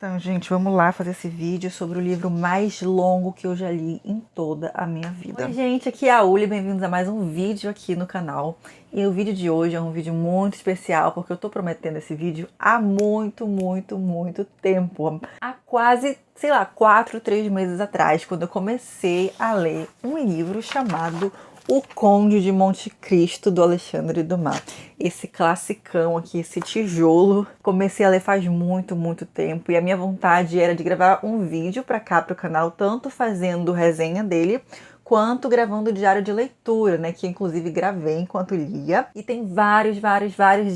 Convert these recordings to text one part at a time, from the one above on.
Então, gente, vamos lá fazer esse vídeo sobre o livro mais longo que eu já li em toda a minha vida. Oi, gente, aqui é a Uli, bem-vindos a mais um vídeo aqui no canal. E o vídeo de hoje é um vídeo muito especial, porque eu tô prometendo esse vídeo há muito tempo. Há quase, sei lá, 3 meses atrás, quando eu comecei a ler um livro chamado O Conde de Monte Cristo, do Alexandre Dumas. Esse classicão aqui, esse tijolo. Comecei a ler faz muito tempo. E a minha vontade era de gravar um vídeo pra cá, pro canal, tanto fazendo resenha dele, quanto gravando diário de leitura, né? Que inclusive gravei enquanto lia. E tem vários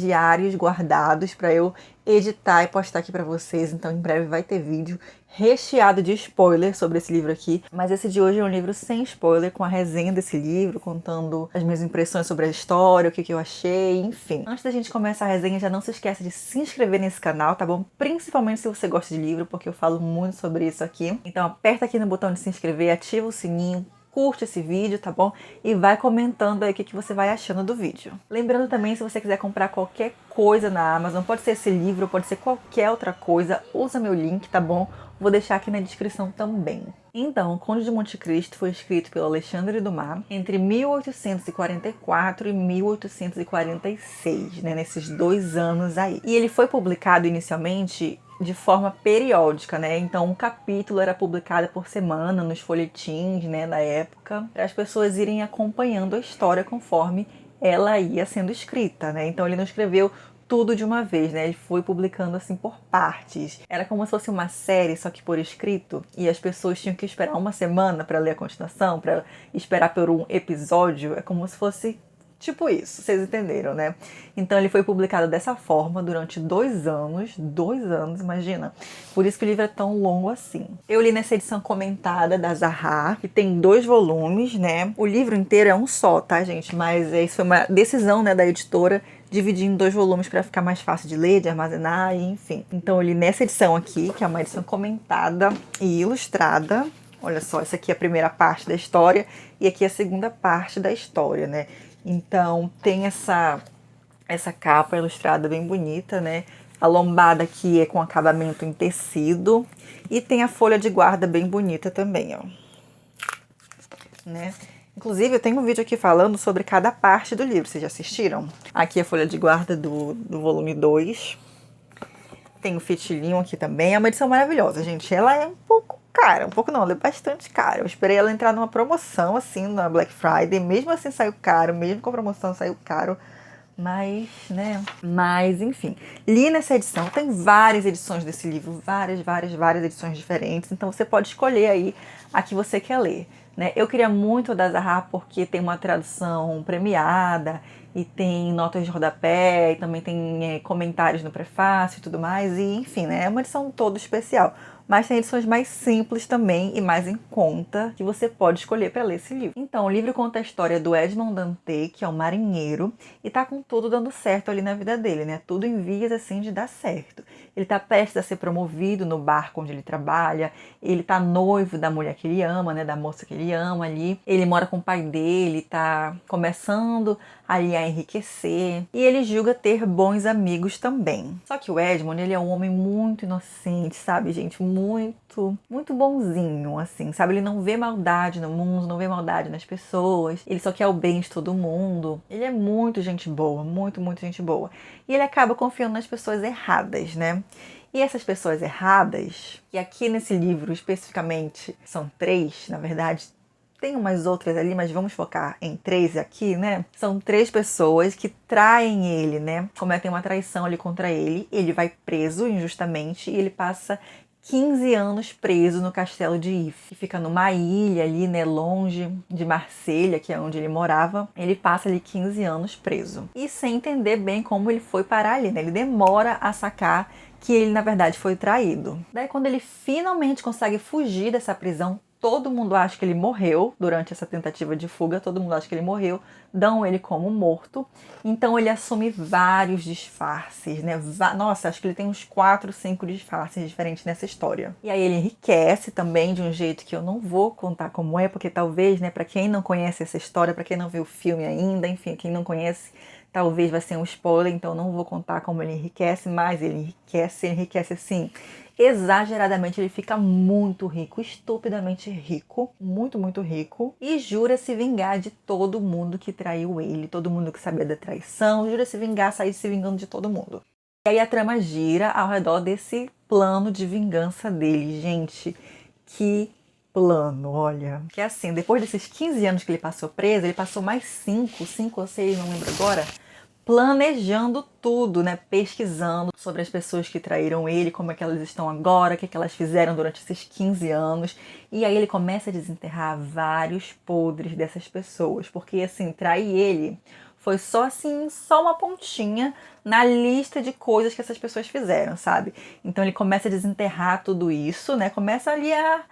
diários guardados pra eu editar e postar aqui pra vocês. Então em breve vai ter vídeo recheado de spoiler sobre esse livro aqui. Mas esse de hoje é um livro sem spoiler, com a resenha desse livro, contando as minhas impressões sobre a história, o que eu achei, enfim. Antes da gente começar a resenha, já não se esqueça de se inscrever nesse canal, tá bom? Principalmente se você gosta de livro, porque eu falo muito sobre isso aqui. Então aperta aqui no botão de se inscrever, ativa o sininho, curte esse vídeo, tá bom? E vai comentando aí o que você vai achando do vídeo. Lembrando também, se você quiser comprar qualquer coisa na Amazon, pode ser esse livro, pode ser qualquer outra coisa, usa meu link, tá bom? Vou deixar aqui na descrição também. Então, O Conde de Monte Cristo foi escrito pelo Alexandre Dumas entre 1844 e 1846, né? Nesses 2 anos aí. E ele foi publicado inicialmente de forma periódica, né? Então um capítulo era publicado por semana nos folhetins, né, da época, para as pessoas irem acompanhando a história conforme ela ia sendo escrita, né? Então ele não escreveu tudo de uma vez, né? Ele foi publicando assim por partes. Era como se fosse uma série, só que por escrito, e as pessoas tinham que esperar uma semana para ler a continuação, para esperar por um episódio. É como se fosse tipo isso, vocês entenderam, né? Então ele foi publicado dessa forma durante 2 anos. 2 anos, imagina. Por isso que o livro é tão longo assim. Eu li nessa edição comentada da Zahar, que tem 2 volumes, né? O livro inteiro é um só, tá, gente? Mas isso foi uma decisão, né, da editora, dividir em 2 volumes para ficar mais fácil de ler, de armazenar, e enfim. Então eu li nessa edição aqui, que é uma edição comentada e ilustrada. Olha só, essa aqui é a primeira parte da história e aqui é a segunda parte da história, né? Então tem essa capa ilustrada bem bonita, né? A lombada aqui é com acabamento em tecido e tem a folha de guarda bem bonita também, ó. Né? Inclusive eu tenho um vídeo aqui falando sobre cada parte do livro, vocês já assistiram? Aqui é a folha de guarda do volume 2. Tem o fitilinho aqui também, é uma edição maravilhosa, gente. Ela é um pouco cara, um pouco não, ela é bastante cara. Eu esperei ela entrar numa promoção, assim, na Black Friday. Mesmo assim saiu caro, mesmo com a promoção saiu caro. Mas, né? Mas, enfim. Li nessa edição, tem várias edições desse livro. Várias edições diferentes. Então você pode escolher aí a que você quer ler, né? Eu queria muito a da Zahar porque tem uma tradução premiada e tem notas de rodapé e também tem comentários no prefácio e tudo mais. E, enfim, né? É uma edição toda especial. Mas tem edições mais simples também e mais em conta que você pode escolher para ler esse livro. Então, o livro conta a história do Edmond Dantès, que é um marinheiro, e tá com tudo dando certo ali na vida dele, né? Tudo em vias, assim, de dar certo. Ele tá prestes a ser promovido no barco onde ele trabalha, ele tá noivo da mulher que ele ama, né? Da moça que ele ama ali. Ele mora com o pai dele, tá começando ali a enriquecer, e ele julga ter bons amigos também. Só que o Edmond, ele é um homem muito inocente, sabe, gente? Muito bonzinho, assim, sabe? Ele não vê maldade no mundo, não vê maldade nas pessoas, ele só quer o bem de todo mundo. Ele é muito gente boa, muito gente boa. E ele acaba confiando nas pessoas erradas, né? E essas pessoas erradas, que aqui nesse livro especificamente são 3, na verdade, tem umas outras ali, mas vamos focar em 3 aqui, né? São 3 pessoas que traem ele, né? Cometem uma traição ali contra ele. Ele vai preso injustamente e ele passa 15 anos preso no castelo de If, que fica numa ilha ali, né, longe de Marselha, que é onde ele morava. Ele passa ali 15 anos preso. E sem entender bem como ele foi parar ali, né? Ele demora a sacar que ele, na verdade, foi traído. Daí, quando ele finalmente consegue fugir dessa prisão, todo mundo acha que ele morreu durante essa tentativa de fuga, todo mundo acha que ele morreu, dão ele como morto. Então ele assume vários disfarces, né? Nossa, acho que ele tem uns 4, 5 disfarces diferentes nessa história. E aí ele enriquece também de um jeito que eu não vou contar como é, porque talvez, né, para quem não conhece essa história, para quem não viu o filme ainda, enfim, quem não conhece, Talvez vai ser um spoiler, então não vou contar como ele enriquece, mas ele enriquece assim, exageradamente. Ele fica muito rico, estupidamente rico, muito, muito rico, e jura se vingar de todo mundo que traiu ele, todo mundo que sabia da traição, jura se vingar, sair se vingando de todo mundo. E aí a trama gira ao redor desse plano de vingança dele, gente. Que plano, olha. Que assim, depois desses 15 anos que ele passou preso, ele passou mais 5 ou 6, não lembro agora, planejando tudo, né? Pesquisando sobre as pessoas que traíram ele, como é que elas estão agora, o que é que elas fizeram durante esses 15 anos. E aí ele começa a desenterrar vários podres dessas pessoas, porque assim, trair ele foi só assim, só uma pontinha na lista de coisas que essas pessoas fizeram, sabe? Então ele começa a desenterrar tudo isso, né? Começa ali a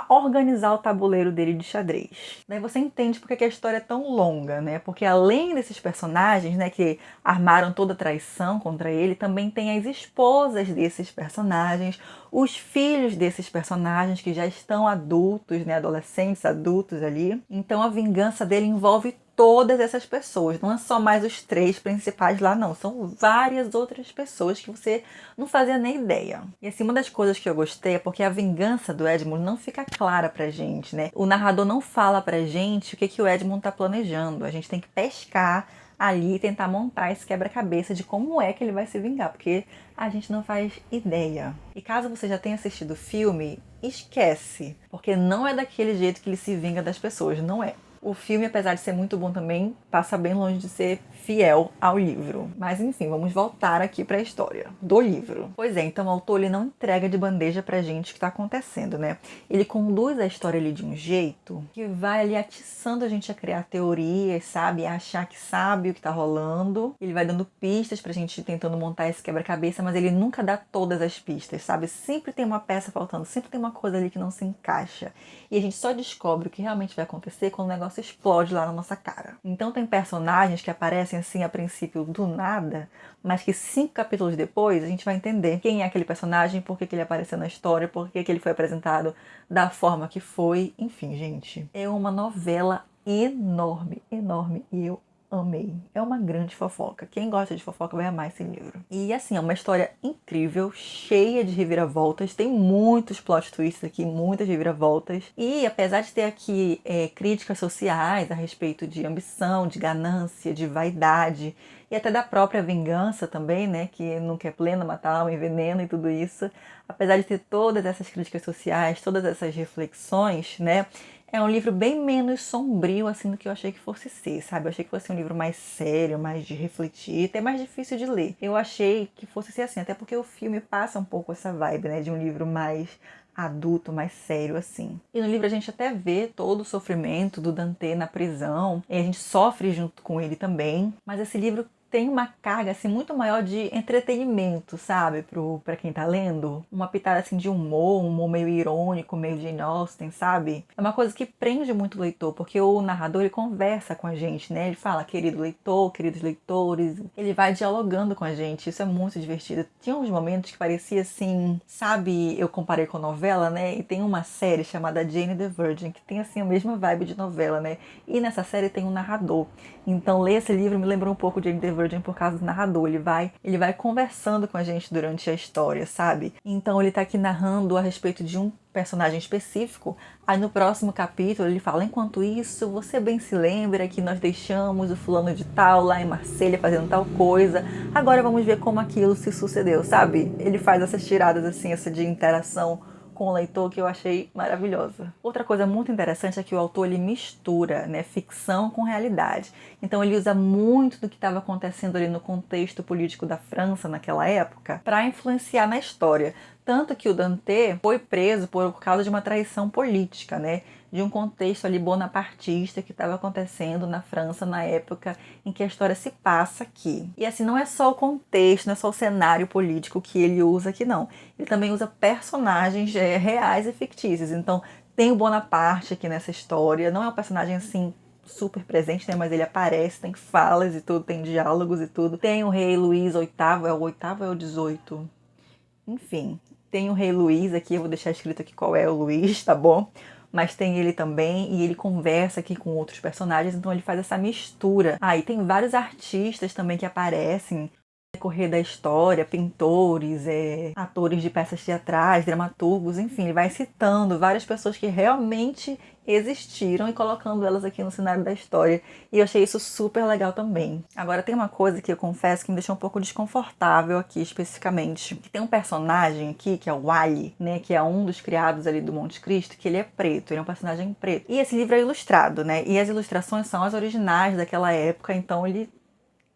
organizar o tabuleiro dele de xadrez. Daí você entende porque que a história é tão longa, né? Porque além desses personagens, né, que armaram toda a traição contra ele, também tem as esposas desses personagens, os filhos desses personagens que já estão adultos, né, adolescentes, adultos ali. Então a vingança dele envolve todas essas pessoas, não é só mais os 3 principais lá, não, são várias outras pessoas que você não fazia nem ideia. E assim, uma das coisas que eu gostei é porque a vingança do Edmund não fica clara pra gente, né? O narrador não fala pra gente o que o Edmund tá planejando, a gente tem que pescar ali e tentar montar esse quebra-cabeça de como é que ele vai se vingar, porque a gente não faz ideia. E caso você já tenha assistido o filme, esquece, porque não é daquele jeito que ele se vinga das pessoas, não é. O filme, apesar de ser muito bom também, passa bem longe de ser fiel ao livro. Mas enfim, vamos voltar aqui para a história do livro. Pois é, então o autor ele não entrega de bandeja pra gente o que tá acontecendo, né? Ele conduz a história ali de um jeito que vai ali atiçando a gente a criar teorias, sabe? A achar que sabe o que tá rolando. Ele vai dando pistas pra gente tentando montar esse quebra-cabeça, mas ele nunca dá todas as pistas, sabe? Sempre tem uma peça faltando, sempre tem uma coisa ali que não se encaixa. E a gente só descobre o que realmente vai acontecer quando o negócio explode lá na nossa cara. Então tem personagens que aparecem assim a princípio do nada, mas que 5 capítulos depois a gente vai entender quem é aquele personagem, por que ele apareceu na história, por que ele foi apresentado da forma que foi. Enfim, gente, é uma novela enorme, enorme, e eu amei. É uma grande fofoca. Quem gosta de fofoca vai amar esse livro. E assim, é uma história incrível, cheia de reviravoltas. Tem muitos plot twists aqui, muitas reviravoltas. E apesar de ter aqui críticas sociais a respeito de ambição, de ganância, de vaidade e até da própria vingança também, né? Que nunca é plena, mata a alma, envenena e tudo isso. Apesar de ter todas essas críticas sociais, todas essas reflexões, né? É um livro bem menos sombrio, assim, do que eu achei que fosse ser, sabe? Eu achei que fosse um livro mais sério, mais de refletir, até mais difícil de ler. Eu achei que fosse ser assim, até porque o filme passa um pouco essa vibe, né? De um livro mais adulto, mais sério, assim. E no livro a gente até vê todo o sofrimento do Dante na prisão, e a gente sofre junto com ele também. Mas esse livro tem uma carga assim muito maior de entretenimento, sabe, pra quem tá lendo. Uma pitada assim de humor, um humor meio irônico, meio Jane Austen, sabe? É uma coisa que prende muito o leitor, porque o narrador ele conversa com a gente, né? Ele fala, querido leitor, queridos leitores, ele vai dialogando com a gente, isso é muito divertido. Tinha uns momentos que parecia assim, sabe, eu comparei com novela, né? E tem uma série chamada Jane the Virgin, que tem assim a mesma vibe de novela, né? E nessa série tem um narrador. Então ler esse livro me lembrou um pouco de Jane the Virgin por causa do narrador. Ele vai conversando com a gente durante a história, sabe? Então ele tá aqui narrando a respeito de um personagem específico. Aí no próximo capítulo ele fala, enquanto isso, você bem se lembra que nós deixamos o fulano de tal lá em Marselha fazendo tal coisa. Agora vamos ver como aquilo se sucedeu, sabe? Ele faz essas tiradas assim, essa de interação com o leitor que eu achei maravilhosa. Outra coisa muito interessante é que o autor ele mistura, né, ficção com realidade. Então ele usa muito do que estava acontecendo ali no contexto político da França naquela época para influenciar na história. Tanto que o Dante foi preso por causa de uma traição política, né? De um contexto ali bonapartista que estava acontecendo na França na época em que a história se passa aqui. E assim, não é só o contexto, não é só o cenário político que ele usa aqui, não. Ele também usa personagens reais e fictícios. Então, tem o Bonaparte aqui nessa história. Não é um personagem assim super presente, né? Mas ele aparece, tem falas e tudo, tem diálogos e tudo. Tem o rei Luís VIII, é o oitavo ou é o 18? Enfim, tem o rei Luís aqui, eu vou deixar escrito aqui qual é o Luís, tá bom? mas tem ele também, e ele conversa aqui com outros personagens, então ele faz essa mistura. E tem vários artistas também que aparecem decorrer da história, pintores, atores de peças teatrais, dramaturgos, enfim, ele vai citando várias pessoas que realmente existiram e colocando elas aqui no cenário da história. E eu achei isso super legal também. Agora tem uma coisa que eu confesso que me deixou um pouco desconfortável aqui especificamente. Que tem um personagem aqui, que é o Ali, né, que é um dos criados ali do Monte Cristo, que ele é preto, ele é um personagem preto. E esse livro é ilustrado, né, e as ilustrações são as originais daquela época, então ele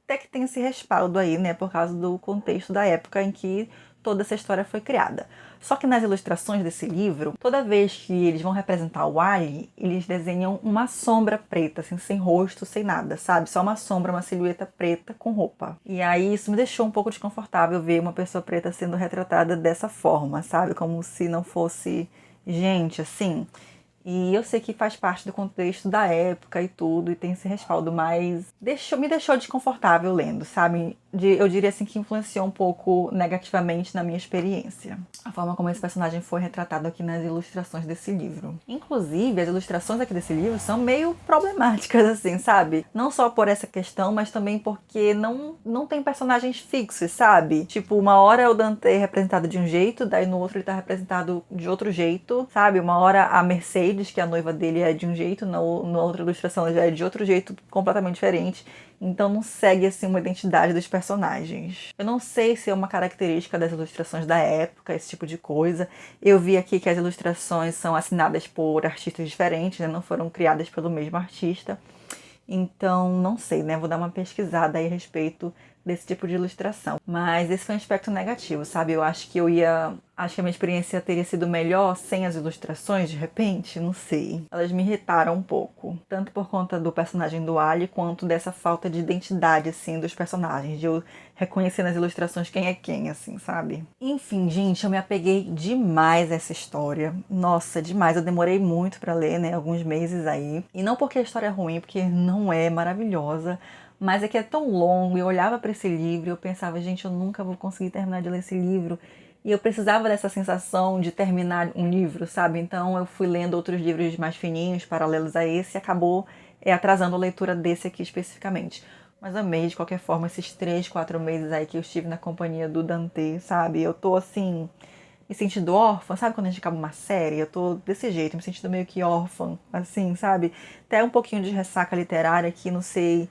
até que tem esse respaldo aí, né, por causa do contexto da época em que toda essa história foi criada. Só que nas ilustrações desse livro, toda vez que eles vão representar o Ali, eles desenham uma sombra preta, assim, sem rosto, sem nada, sabe? Só uma sombra, uma silhueta preta com roupa. E aí isso me deixou um pouco desconfortável ver uma pessoa preta sendo retratada dessa forma, sabe? Como se não fosse gente, assim. E eu sei que faz parte do contexto da época e tudo, e tem esse respaldo, mas me deixou desconfortável lendo, sabe? Eu diria assim que influenciou um pouco negativamente na minha experiência. A forma como esse personagem foi retratado aqui nas ilustrações desse livro. Inclusive, as ilustrações aqui desse livro são meio problemáticas, assim, sabe? Não só por essa questão, mas também porque não tem personagens fixos, sabe? Tipo, uma hora o Dante é representado de um jeito, daí no outro ele tá representado de outro jeito, sabe? Uma hora a Mercedes, que a noiva dele, é de um jeito, na outra ilustração ela já é de outro jeito, completamente diferente. Então não segue assim uma identidade dos personagens. Eu não sei se é uma característica das ilustrações da época, esse tipo de coisa. Eu vi aqui que as ilustrações são assinadas por artistas diferentes, né? Não foram criadas pelo mesmo artista. Então, não sei, né? Vou dar uma pesquisada aí a respeito desse tipo de ilustração. Mas esse foi um aspecto negativo, sabe? Eu acho que acho que a minha experiência teria sido melhor sem as ilustrações, de repente, não sei. Elas me irritaram um pouco, tanto por conta do personagem do Ali, quanto dessa falta de identidade, assim, dos personagens, de eu reconhecer nas ilustrações quem é quem, assim, sabe? Enfim, gente, eu me apeguei demais a essa história. Nossa, demais. Eu demorei muito pra ler, né? Alguns meses aí. E não porque a história é ruim, porque não é maravilhosa, mas é que é tão longo. Eu olhava para esse livro e eu pensava, gente, eu nunca vou conseguir terminar de ler esse livro. E eu precisava dessa sensação de terminar um livro, sabe? Então eu fui lendo outros livros mais fininhos, paralelos a esse, e acabou atrasando a leitura desse aqui especificamente. Mas amei, de qualquer forma, esses 3, 4 meses aí que eu estive na companhia do Dante, sabe? Eu tô assim, me sentindo órfã, sabe quando a gente acaba uma série? Eu tô desse jeito, me sentindo meio que órfã, assim, sabe? Até um pouquinho de ressaca literária aqui, não sei,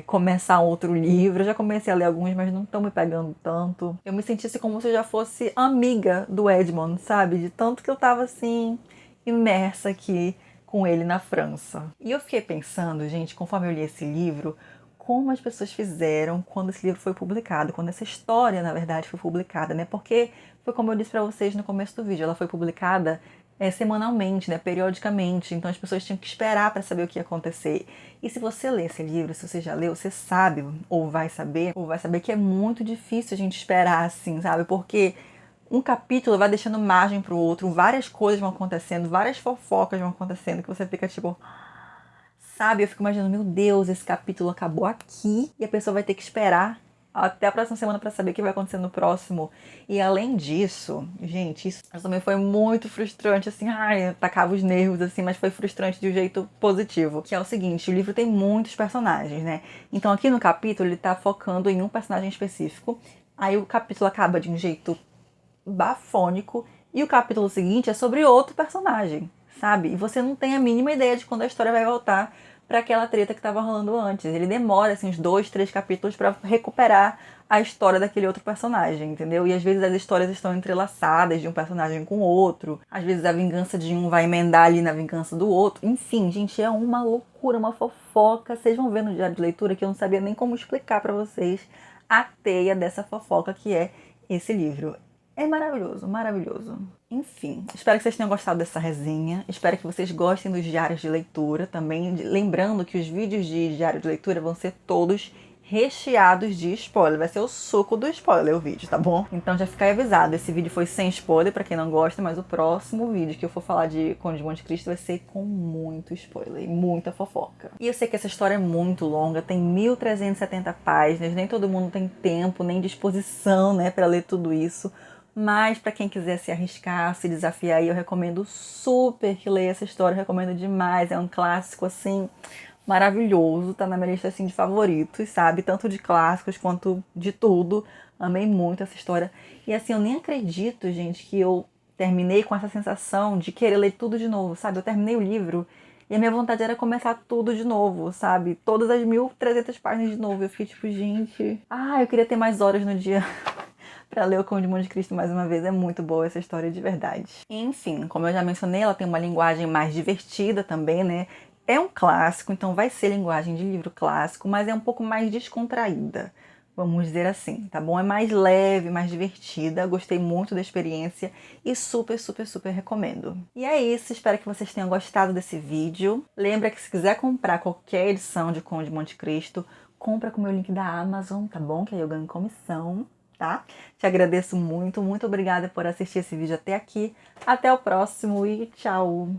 começar outro livro. Eu já comecei a ler alguns, mas não estão me pegando tanto. Eu me sentisse como se eu já fosse amiga do Edmond, sabe? De tanto que eu tava assim, imersa aqui com ele na França. E eu fiquei pensando, gente, conforme eu li esse livro, como as pessoas fizeram quando esse livro foi publicado, quando essa história, na verdade, foi publicada, né? Porque foi como eu disse pra vocês no começo do vídeo, ela foi publicada semanalmente, né, periodicamente, então as pessoas tinham que esperar para saber o que ia acontecer. E se você lê esse livro, se você já leu, você sabe, ou vai saber que é muito difícil a gente esperar assim, sabe? Porque um capítulo vai deixando margem pro outro, várias coisas vão acontecendo, várias fofocas vão acontecendo, que você fica tipo, sabe? Eu fico imaginando, meu Deus, esse capítulo acabou aqui e a pessoa vai ter que esperar até a próxima semana para saber o que vai acontecer no próximo. E além disso, gente, isso também foi muito frustrante, assim, atacava os nervos, assim, mas foi frustrante de um jeito positivo. Que é o seguinte, o livro tem muitos personagens, né? Então aqui no capítulo ele tá focando em um personagem específico, aí o capítulo acaba de um jeito bafônico e o capítulo seguinte é sobre outro personagem, sabe? E você não tem a mínima ideia de quando a história vai voltar para aquela treta que estava rolando antes. Ele demora assim uns 2, 3 capítulos para recuperar a história daquele outro personagem, entendeu? E às vezes as histórias estão entrelaçadas de um personagem com o outro. Às vezes a vingança de um vai emendar ali na vingança do outro. Enfim, gente, é uma loucura, uma fofoca. Vocês vão ver no diário de leitura que eu não sabia nem como explicar para vocês a teia dessa fofoca que é esse livro. É maravilhoso, maravilhoso. Enfim, espero que vocês tenham gostado dessa resenha. Espero que vocês gostem dos diários de leitura também. Lembrando que os vídeos de diário de leitura vão ser todos recheados de spoiler. Vai ser o suco do spoiler o vídeo, tá bom? Então já fica aí avisado. Esse vídeo foi sem spoiler, pra quem não gosta, mas o próximo vídeo que eu for falar de Conde de Monte Cristo vai ser com muito spoiler e muita fofoca. E eu sei que essa história é muito longa, tem 1370 páginas, nem todo mundo tem tempo, nem disposição, né, pra ler tudo isso. Mas para quem quiser se arriscar, se desafiar aí, eu recomendo super que leia essa história, eu recomendo demais. É um clássico assim maravilhoso, tá na minha lista assim de favoritos, sabe? Tanto de clássicos quanto de tudo. Amei muito essa história. E assim, eu nem acredito, gente, que eu terminei com essa sensação de querer ler tudo de novo, sabe? Eu terminei o livro e a minha vontade era começar tudo de novo, sabe? Todas as 1.300 páginas de novo. Eu fiquei tipo, gente, eu queria ter mais horas no dia pra ler o Conde de Monte Cristo mais uma vez. É muito boa essa história de verdade. Enfim, como eu já mencionei, ela tem uma linguagem mais divertida também, né? É um clássico, então vai ser linguagem de livro clássico, mas é um pouco mais descontraída, vamos dizer assim, tá bom? É mais leve, mais divertida. Gostei muito da experiência e super, super, super recomendo. E é isso, espero que vocês tenham gostado desse vídeo. Lembra que se quiser comprar qualquer edição de Conde de Monte Cristo, compra com o meu link da Amazon, tá bom? Que aí eu ganho comissão, tá? Te agradeço muito, muito obrigada por assistir esse vídeo até aqui. Até o próximo e tchau!